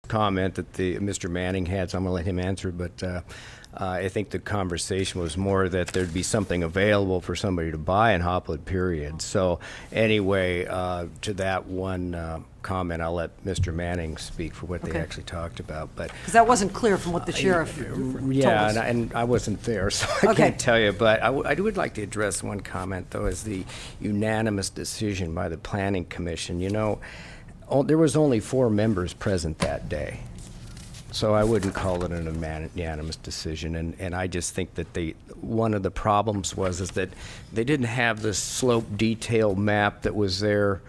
comment that Mr. Manning had, so I'm going to let him answer, but I think the conversation was more that there'd be something available for somebody to buy in Hopwood, period. So anyway, to that one comment, I'll let Mr. Manning speak for what they actually talked about. But Because that wasn't clear from what the sheriff told us. and I wasn't there, so I can't tell you. But I would like to address one comment, though, as the unanimous decision by the Planning Commission. You know, there was only 4 members present that day. So I wouldn't call it an unanimous decision, and I just think that one of the problems is that they didn't have the slope detail map that was there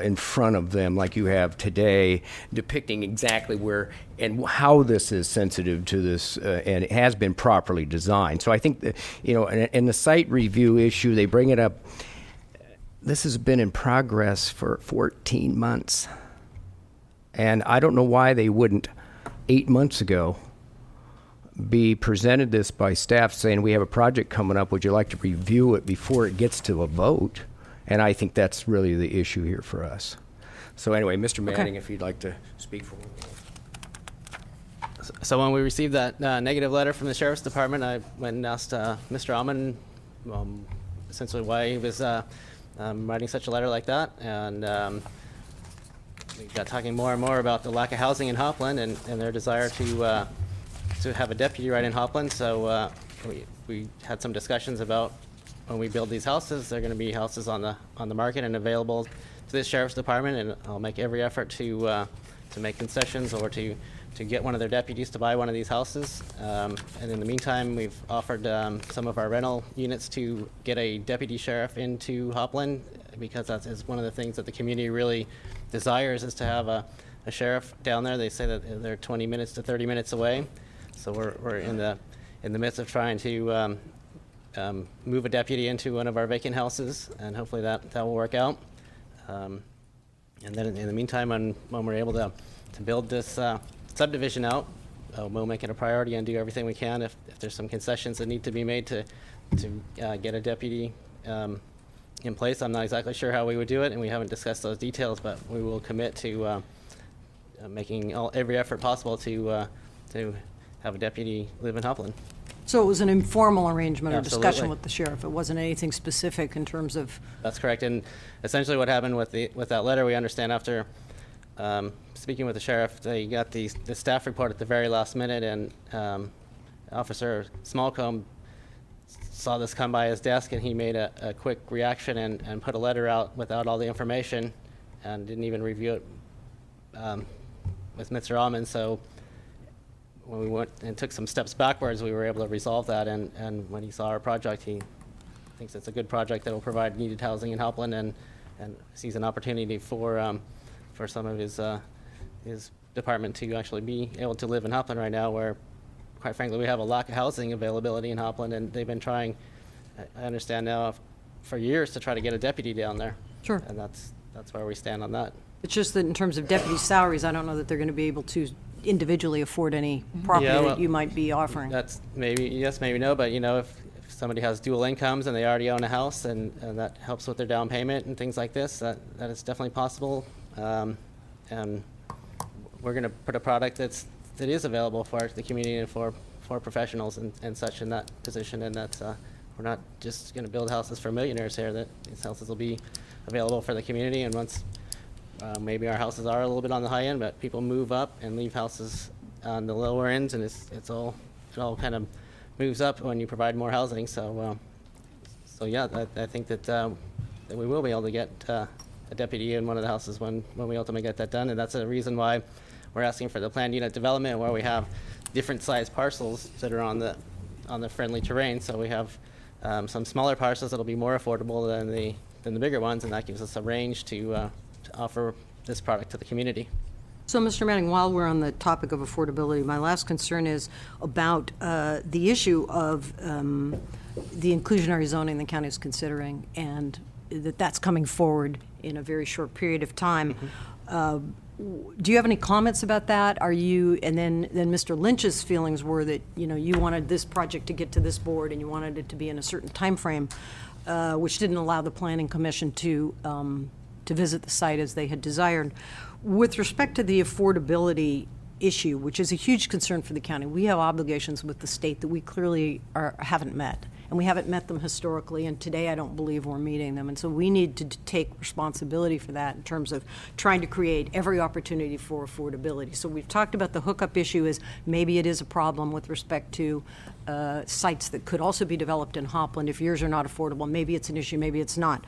in front of them like you have today, depicting exactly where and how this is sensitive to this, and it has been properly designed. So I think that, you know, in the site review issue, they bring it up. This has been in progress for 14 months, and I don't know why they wouldn't 8 months ago be presented this by staff saying, we have a project coming up, would you like to review it before it gets to a vote? And I think that's really the issue here for us. So anyway, Mr. Manning, if you'd like to speak for 1 minute. So when we received that negative letter from the Sheriff's Department, I went and asked Mr. Alman essentially why he was writing such a letter like that, and we got talking more and more about the lack of housing in Hopland and their desire to have a deputy right in Hopland. So we had some discussions about when we build these houses, they're going to be houses on the market and available to the Sheriff's Department, and I'll make every effort to make concessions or to get one of their deputies to buy one of these houses. And in the meantime, we've offered some of our rental units to get a deputy sheriff into Hopland, because that is one of the things that the community really desires, is to have a sheriff down there. They say that they're 20 minutes to 30 minutes away. So we're in the midst of trying to move a deputy into one of our vacant houses, and hopefully that will work out. And then in the meantime, when we're able to build this subdivision out, we'll make it a priority and do everything we can. If there's some concessions that need to be made to get a deputy in place, I'm not exactly sure how we would do it, and we haven't discussed those details, but we will commit to making every effort possible to have a deputy live in Hopland. So it was an informal arrangement or discussion Absolutely. with the sheriff. It wasn't anything specific in terms of... That's correct. And essentially what happened with that letter, we understand after speaking with the sheriff, they got the staff report at the very last minute, and Officer Smallcomb saw this come by his desk, and he made a quick reaction and put a letter out without all the information and didn't even review it with Mr. Alman. So when we went and took some steps backwards, we were able to resolve that, and when he saw our project, he thinks it's a good project that will provide needed housing in Hopland, and sees an opportunity for some of his department to actually be able to live in Hopland right now, where, quite frankly, we have a lack of housing availability in Hopland, and they've been trying, I understand now, for years to try to get a deputy down there. Sure. And that's where we stand on that. It's just that in terms of deputy salaries, I don't know that they're going to be able to individually afford any property that you might be offering. That's maybe yes, maybe no, but if somebody has dual incomes and they already own a house, and that helps with their down payment and things like this, that is definitely possible. And we're going to put a product that is available for the community and for professionals and such in that position, and that's we're not just going to build houses for millionaires here. That these houses will be available for the community, and once maybe our houses are a little bit on the high end, but people move up and leave houses on the lower ends, and it all kind of moves up when you provide more housing. So yeah, I think that we will be able to get a deputy in one of the houses when we ultimately get that done, and that's a reason why we're asking for the planned unit development, where we have different sized parcels that are on the friendly terrain. So we have some smaller parcels that'll be more affordable than the bigger ones, and that gives us a range to offer this product to the community. So, Mr. Manning, while we're on the topic of affordability, my last concern is about the issue of the inclusionary zoning the county is considering, and that's coming forward in a very short period of time. Mm-hmm. Do you have any comments about that? Are you, and then Mr. Lynch's feelings were that, you wanted this project to get to this board and you wanted it to be in a certain time frame, which didn't allow the Planning Commission to visit the site as they had desired. With respect to the affordability, issue, which is a huge concern for the county. We have obligations with the state that we clearly haven't met, and we haven't met them historically, and today I don't believe we're meeting them. And so we need to take responsibility for that in terms of trying to create every opportunity for affordability. So we've talked about the hookup issue as maybe it is a problem with respect to sites that could also be developed in Hopland. If yours are not affordable, maybe it's an issue, maybe it's not.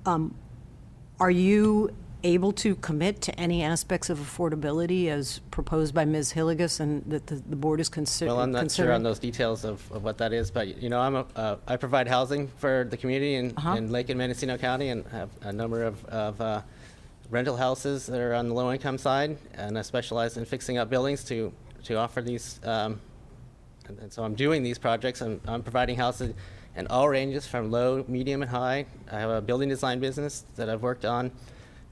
Are you able to commit to any aspects of affordability as proposed by Ms. Hilligus and that the board is considering? Well, I'm not sure on those details of what that is, but you know, I provide housing for the community in Lake and Mendocino County, and have a number of rental houses that are on the low income side, and I specialize in fixing up buildings to offer these. And so I'm doing these projects. I'm providing houses in all ranges from low, medium, and high. I have a building design business that I've worked on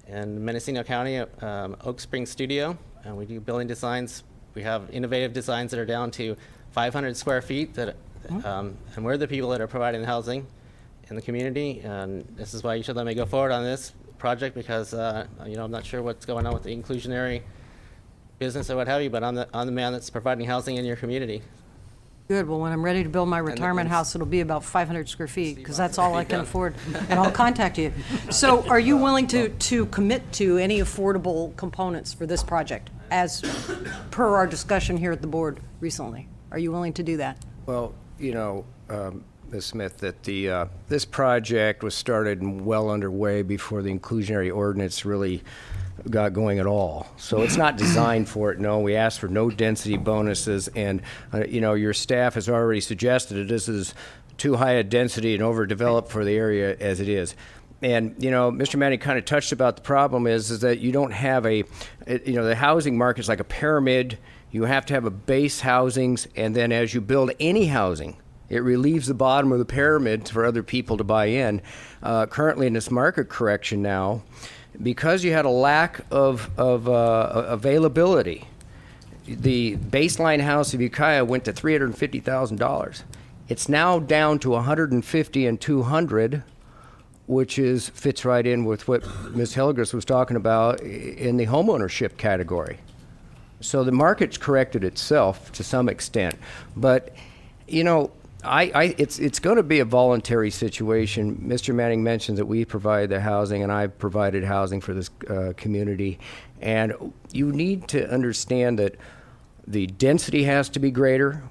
in Mendocino County, Oak Spring Studio, and we do building designs. We have innovative designs that are down to 500 square feet, and we're the people that are providing the housing in the community, and this is why you should let me go forward on this project, because you know, I'm not sure what's going on with the inclusionary business or what have you, but I'm the man that's providing housing in your community. Good. Well, when I'm ready to build my retirement house, it'll be about 500 square feet, because that's all I can afford, and I'll contact you. So are you willing to commit to any affordable components for this project, as per our discussion here at the board recently? Are you willing to do that? Well, you know, Ms. Smith, that this project was started and well underway before the inclusionary ordinance really got going at all. So it's not designed for it. No, we asked for no density bonuses, and you know, your staff has already suggested that this is too high a density and overdeveloped for the area as it is. And you know, Mr. Manning kind of touched about the problem is that you don't have you know, the housing market is like a pyramid. You have to have a base housings, and then as you build any housing, it relieves the bottom of the pyramid for other people to buy in. Currently in this market correction now, because you had a lack of availability, the baseline house of Ukiah went to $350,000. It's now down to $150,000 and $200,000, which fits right in with what Ms. Hilligus was talking about in the homeownership category. So the market's corrected itself to some extent, but you know, it's going to be a voluntary situation. Mr. Manning mentioned that we provide the housing, and I've provided housing for this community. And you need to understand that the density has to be greater.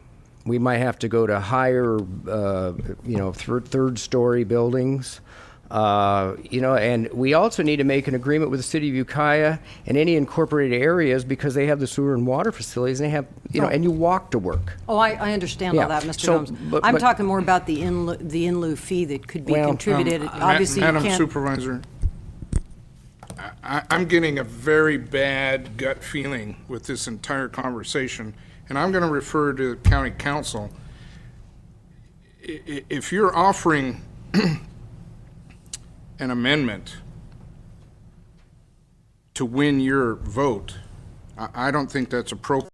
We might have to go to higher, you know, third-story buildings. You know, and we also need to make an agreement with the city of Ukiah and any incorporated areas, because they have the sewer and water facilities, and they have, you know, and you walk to work. Oh, I understand all Yeah. that, Mr. So, Gomes. but- I'm but- talking more about the in lieu fee that could be Well, contributed. Obviously, you Madam can't. Supervisor, I'm getting a very bad gut feeling with this entire conversation, and I'm going to refer to county council. If you're offering an amendment to win your vote, I don't think that's appropriate.